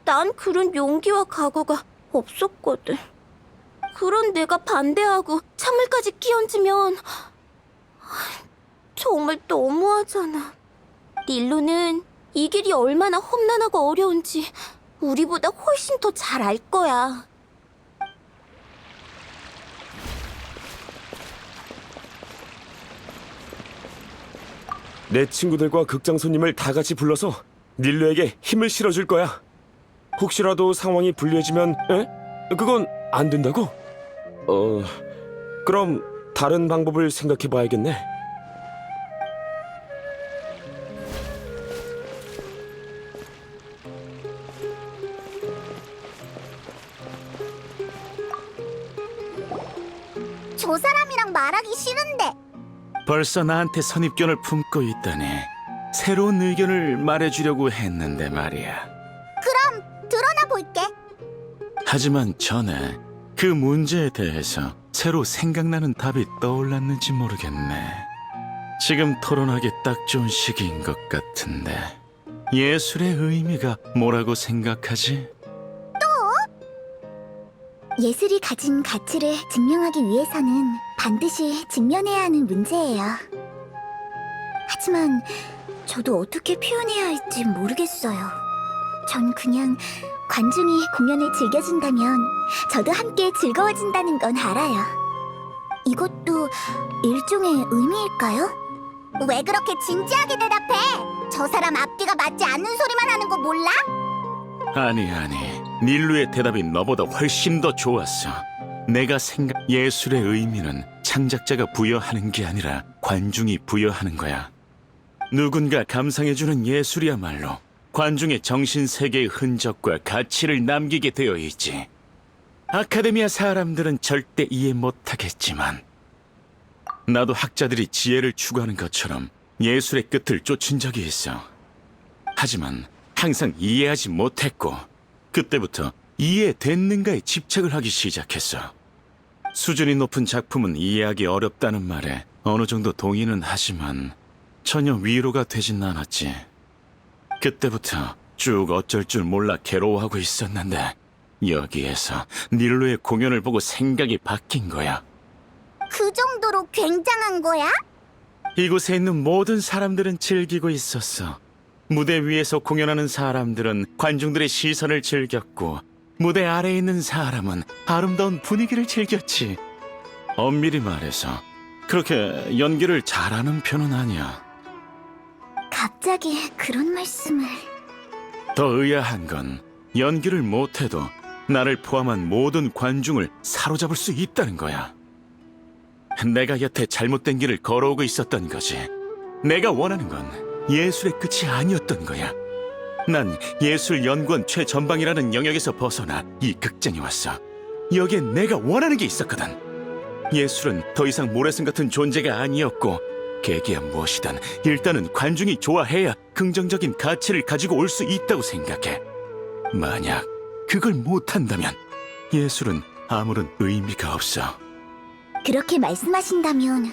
난 그런 용기와 각오가 없었거든. 그런 내가 반대하고 찬물까지 끼얹으면 정말 너무하잖아. 닐루는 이 길이 얼마나 험난하고 어려운지 우리보다 훨씬 더 잘 알 거야. 내 친구들과 극장 손님을 다 같이 불러서 닐루에게 힘을 실어줄 거야. 혹시라도 상황이 불리해지면, 그건 안 된다고? 그럼 다른 방법을 생각해봐야겠네. 저 사람이랑 말하기 싫은데. 벌써 나한테 선입견을 품고 있다니. 새로운 의견을 말해주려고 했는데 말이야. 그럼 드러나 볼게. 하지만 전에 그 문제에 대해서 새로 생각나는 답이 떠올랐는지 모르겠네. 지금 토론하기 딱 좋은 시기인 것 같은데. 예술의 의미가 뭐라고 생각하지? 예술이 가진 가치를 증명하기 위해서는 반드시 직면해야 하는 문제예요. 하지만 저도 어떻게 표현해야 할지 모르겠어요. 전 그냥 관중이 공연을 즐겨준다면 저도 함께 즐거워진다는 건 알아요. 이것도 일종의 의미일까요? 왜 그렇게 진지하게 대답해? 저 사람 앞뒤가 맞지 않는 소리만 하는 거 몰라? 아니, 닐루의 대답이 너보다 훨씬 더 좋았어. 내가 예술의 의미는 창작자가 부여하는 게 아니라 관중이 부여하는 거야. 누군가 감상해주는 예술이야말로 관중의 정신세계의 흔적과 가치를 남기게 되어 있지. 아카데미아 사람들은 절대 이해 못하겠지만 나도 학자들이 지혜를 추구하는 것처럼 예술의 끝을 쫓은 적이 있어. 하지만 항상 이해하지 못했고 그때부터 이해됐는가에 집착을 하기 시작했어. 수준이 높은 작품은 이해하기 어렵다는 말에 어느 정도 동의는 하지만 전혀 위로가 되진 않았지. 그때부터 쭉 어쩔 줄 몰라 괴로워하고 있었는데 여기에서 닐루의 공연을 보고 생각이 바뀐 거야. 그 정도로 굉장한 거야? 이곳에 있는 모든 사람들은 즐기고 있었어. 무대 위에서 공연하는 사람들은 관중들의 시선을 즐겼고 무대 아래에 있는 사람은 아름다운 분위기를 즐겼지. 엄밀히 말해서 그렇게 연기를 잘하는 편은 아니야. 갑자기 그런 말씀을... 더 의아한 건 연기를 못해도 나를 포함한 모든 관중을 사로잡을 수 있다는 거야. 내가 여태 잘못된 길을 걸어오고 있었던 거지. 내가 원하는 건 예술의 끝이 아니었던 거야. 난 예술연구원 최전방이라는 영역에서 벗어나 이 극장에 왔어. 여기엔 내가 원하는 게 있었거든. 예술은 더 이상 모래성 같은 존재가 아니었고 계기야 무엇이든 일단은 관중이 좋아해야 긍정적인 가치를 가지고 올 수 있다고 생각해. 만약 그걸 못한다면 예술은 아무런 의미가 없어. 그렇게 말씀하신다면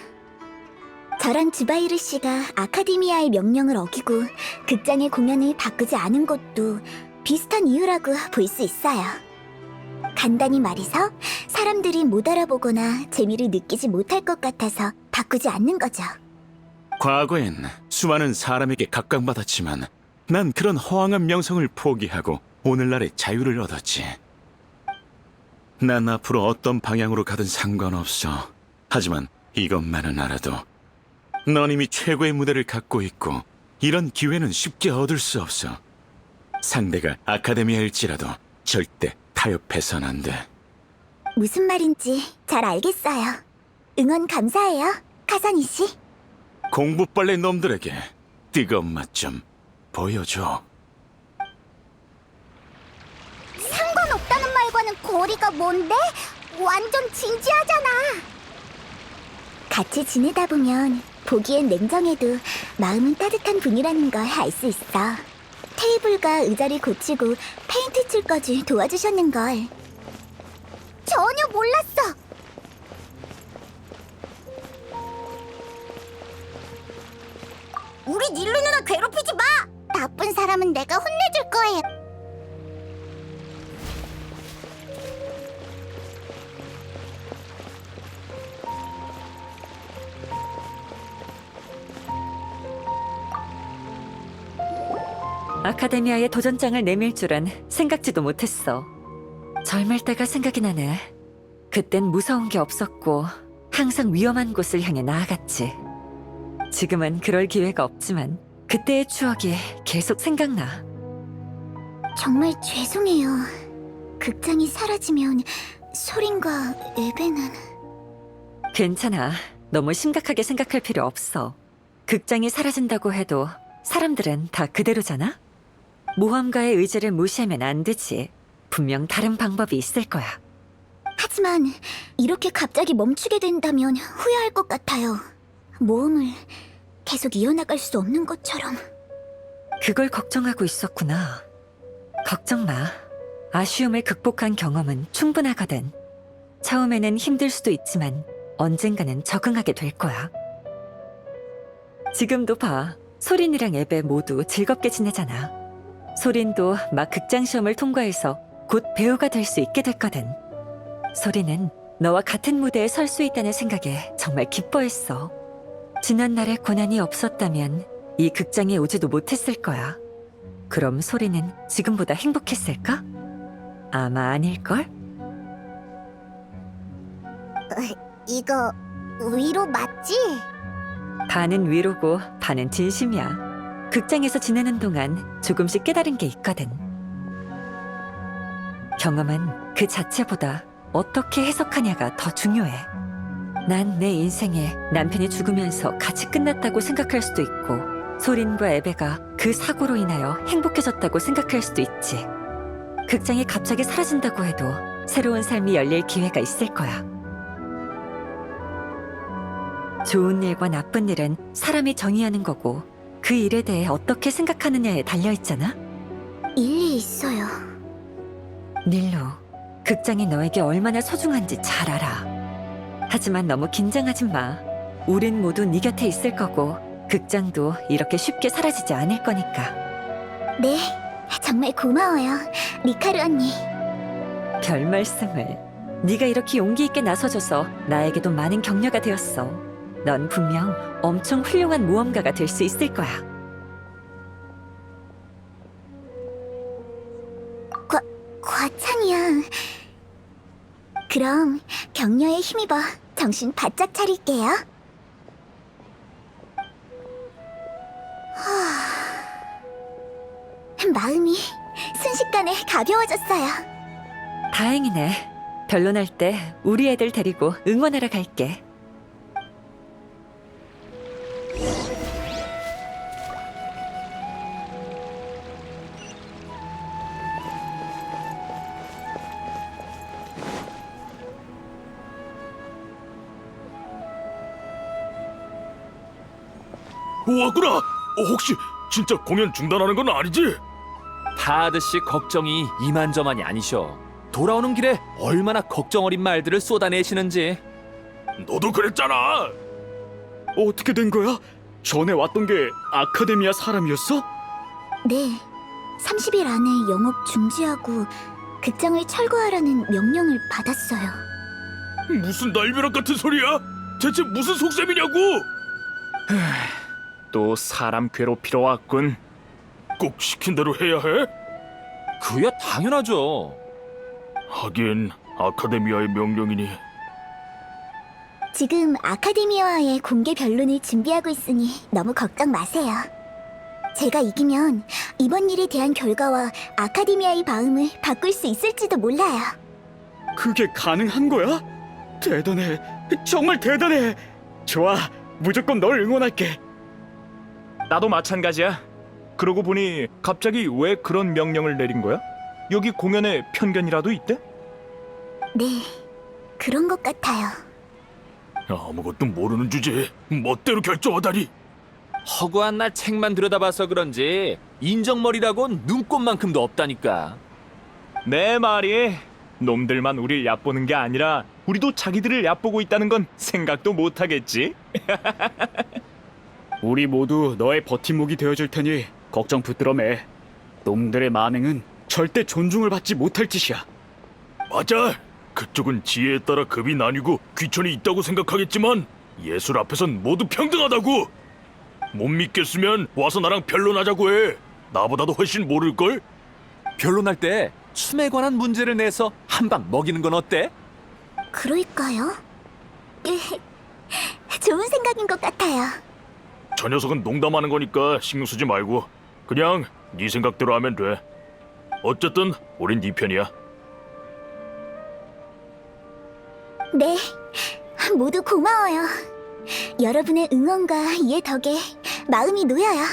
저랑 주바이르 씨가 아카데미아의 명령을 어기고 극장의 공연을 바꾸지 않은 것도 비슷한 이유라고 볼 수 있어요. 간단히 말해서 사람들이 못 알아보거나 재미를 느끼지 못할 것 같아서 바꾸지 않는 거죠. 과거엔 수많은 사람에게 각광받았지만 난 그런 허황한 명성을 포기하고 오늘날의 자유를 얻었지. 난 앞으로 어떤 방향으로 가든 상관없어. 하지만 이것만은 알아도 넌 이미 최고의 무대를 갖고 있고 이런 기회는 쉽게 얻을 수 없어. 상대가 아카데미아일지라도 절대 타협해선 안 돼. 무슨 말인지 잘 알겠어요. 응원 감사해요, 카사니 씨. 공부빨래 놈들에게 뜨거운 맛 좀 보여줘. 상관없다는 말과는 거리가 먼데? 완전 진지하잖아. 같이 지내다 보면 보기엔 냉정해도 마음은 따뜻한 분이라는 걸 알 수 있어. 테이블과 의자를 고치고 페인트 칠까지 도와주셨는걸. 전혀 몰랐어. 우리 닐루 누나 괴롭히지 마. 나쁜 사람은 내가 혼내줄 거예요. 아카데미아에 도전장을 내밀 줄은 생각지도 못했어. 젊을 때가 생각이 나네. 그땐 무서운 게 없었고 항상 위험한 곳을 향해 나아갔지. 지금은 그럴 기회가 없지만 그때의 추억이 계속 생각나. 정말 죄송해요. 극장이 사라지면 소린과 에베는... 괜찮아. 너무 심각하게 생각할 필요 없어. 극장이 사라진다고 해도 사람들은 다 그대로잖아? 모험가의 의지를 무시하면 안 되지. 분명 다른 방법이 있을 거야. 하지만 이렇게 갑자기 멈추게 된다면 후회할 것 같아요. 모험을 계속 이어나갈 수 없는 것처럼. 그걸 걱정하고 있었구나. 걱정 마. 아쉬움을 극복한 경험은 충분하거든. 처음에는 힘들 수도 있지만 언젠가는 적응하게 될 거야. 지금도 봐. 소린이랑 에베 모두 즐겁게 지내잖아. 소린도 막 극장 시험을 통과해서 곧 배우가 될 수 있게 됐거든. 소린은 너와 같은 무대에 설 수 있다는 생각에 정말 기뻐했어. 지난날에 고난이 없었다면 이 극장에 오지도 못했을 거야. 그럼 소린은 지금보다 행복했을까? 아마 아닐걸? 이거 위로 맞지? 반은 위로고 반은 진심이야. 극장에서 지내는 동안 조금씩 깨달은 게 있거든. 경험은 그 자체보다 어떻게 해석하냐가 더 중요해. 난 내 인생에 남편이 죽으면서 같이 끝났다고 생각할 수도 있고, 소린과 에베가 그 사고로 인하여 행복해졌다고 생각할 수도 있지. 극장이 갑자기 사라진다고 해도 새로운 삶이 열릴 기회가 있을 거야. 좋은 일과 나쁜 일은 사람이 정의하는 거고, 그 일에 대해 어떻게 생각하느냐에 달려있잖아? 일리 있어요. 닐로, 극장이 너에게 얼마나 소중한지 잘 알아. 하지만 너무 긴장하지 마. 우린 모두 네 곁에 있을 거고, 극장도 이렇게 쉽게 사라지지 않을 거니까. 네, 정말 고마워요, 리카르 언니. 별 말씀을. 네가 이렇게 용기 있게 나서줘서 나에게도 많은 격려가 되었어. 넌 분명 엄청 훌륭한 모험가가 될 수 있을 거야. 과찬이야. 그럼 격려에 힘입어 정신 바짝 차릴게요. 마음이 순식간에 가벼워졌어요. 다행이네. 변론할 때 우리 애들 데리고 응원하러 갈게. 왔구나. 혹시 진짜 공연 중단하는 건 아니지? 파드 씨 걱정이 이만저만이 아니셔. 돌아오는 길에 얼마나 걱정 어린 말들을 쏟아내시는지. 너도 그랬잖아. 어떻게 된 거야? 전에 왔던 게 아카데미아 사람이었어? 네, 30일 안에 영업 중지하고 극장을 철거하라는 명령을 받았어요. 무슨 날벼락 같은 소리야? 대체 무슨 속셈이냐고? 또 사람 괴롭히러 왔군. 꼭 시킨 대로 해야 해? 그야 당연하죠. 하긴 아카데미아의 명령이니. 지금 아카데미아와의 공개 변론을 준비하고 있으니 너무 걱정 마세요. 제가 이기면 이번 일에 대한 결과와 아카데미아의 마음을 바꿀 수 있을지도 몰라요. 그게 가능한 거야? 대단해. 정말 대단해. 좋아. 무조건 널 응원할게. 나도 마찬가지야. 그러고 보니 갑자기 왜 그런 명령을 내린 거야? 여기 공연에 편견이라도 있대? 네, 그런 것 같아요. 아무것도 모르는 주제에 멋대로 결정하다니. 허구한 날 책만 들여다봐서 그런지 인정머리라곤 눈꼽만큼도 없다니까. 내 말이 놈들만 우릴 얕보는 게 아니라 우리도 자기들을 얕보고 있다는 건 생각도 못하겠지? 우리 모두 너의 버팀목이 되어줄 테니 걱정 붙들어 매. 놈들의 만행은 절대 존중을 받지 못할 짓이야. 맞아. 그쪽은 지혜에 따라 급이 나뉘고 귀천이 있다고 생각하겠지만 예술 앞에선 모두 평등하다고. 못 믿겠으면 와서 나랑 변론하자고 해. 나보다도 훨씬 모를걸? 변론할 때 춤에 관한 문제를 내서 한 방 먹이는 건 어때? 그럴까요? 좋은 생각인 것 같아요. 저 녀석은 농담하는 거니까 신경 쓰지 말고 그냥 네 생각대로 하면 돼. 어쨌든 우린 네 편이야. 네, 모두 고마워요. 여러분의 응원과 이해 덕에 마음이 놓여요.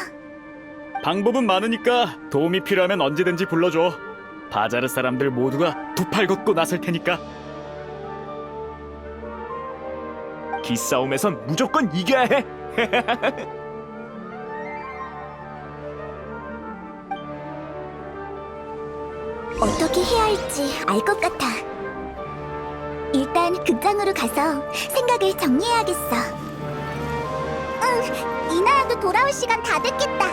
방법은 많으니까 도움이 필요하면 언제든지 불러줘. 바자르 사람들 모두가 두 팔 걷고 나설 테니까. 기싸움에선 무조건 이겨야 해. 어떻게 해야 할지 알 것 같아. 일단 극장으로 가서 생각을 정리해야겠어. 응, 이나야도 돌아올 시간 다 됐겠다.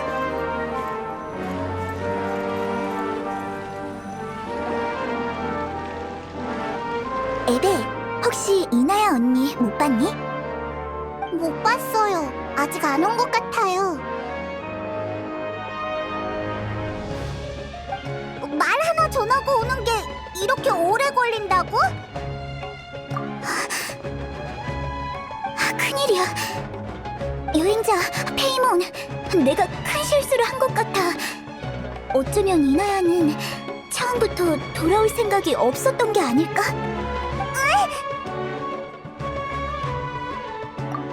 에베, 혹시 이나야 언니 못 봤니? 못 봤어요. 아직 안 온 것 같아요. 말 하나 전하고 오는 게 이렇게 오래 걸린다고? 큰일이야. 여행자 페이몬, 내가 큰 실수를 한 것 같아. 어쩌면 이나야는 처음부터 돌아올 생각이 없었던 게 아닐까?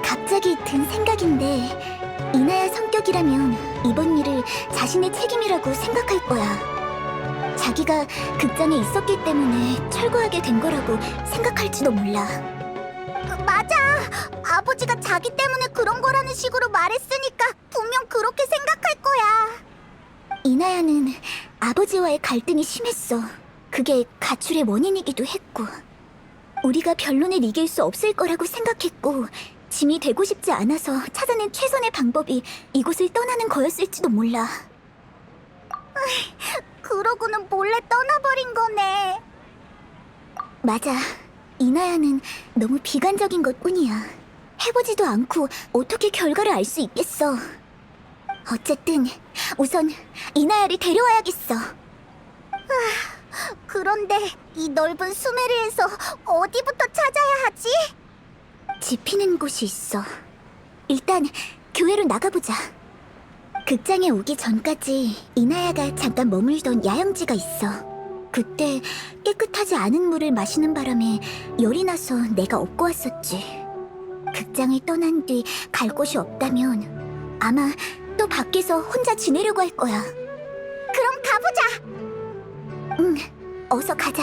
갑자기 든 생각인데 이나야 성격이라면 이번 일을 자신의 책임이라고 생각할 거야. 자기가 극장에 있었기 때문에 철거하게 된 거라고 생각할지도 몰라. 맞아. 아버지가 자기 때문에 그런 거라는 식으로 말했으니까 분명 그렇게 생각할 거야. 이나야는 아버지와의 갈등이 심했어. 그게 가출의 원인이기도 했고, 우리가 변론을 이길 수 없을 거라고 생각했고, 짐이 되고 싶지 않아서 찾아낸 최선의 방법이 이곳을 떠나는 거였을지도 몰라. 그러고는 몰래 떠나버린 거네. 맞아. 이나야는 너무 비관적인 것뿐이야. 해보지도 않고 어떻게 결과를 알 수 있겠어. 어쨌든 우선 이나야를 데려와야겠어. 그런데 이 넓은 수메르에서 어디부터 찾아야 하지? 지피는 곳이 있어. 일단 교회로 나가보자. 극장에 오기 전까지 이나야가 잠깐 머물던 야영지가 있어. 그때 깨끗하지 않은 물을 마시는 바람에 열이 나서 내가 업고 왔었지. 극장을 떠난 뒤 갈 곳이 없다면 아마 또 밖에서 혼자 지내려고 할 거야. 그럼 가보자. 응, 어서 가자.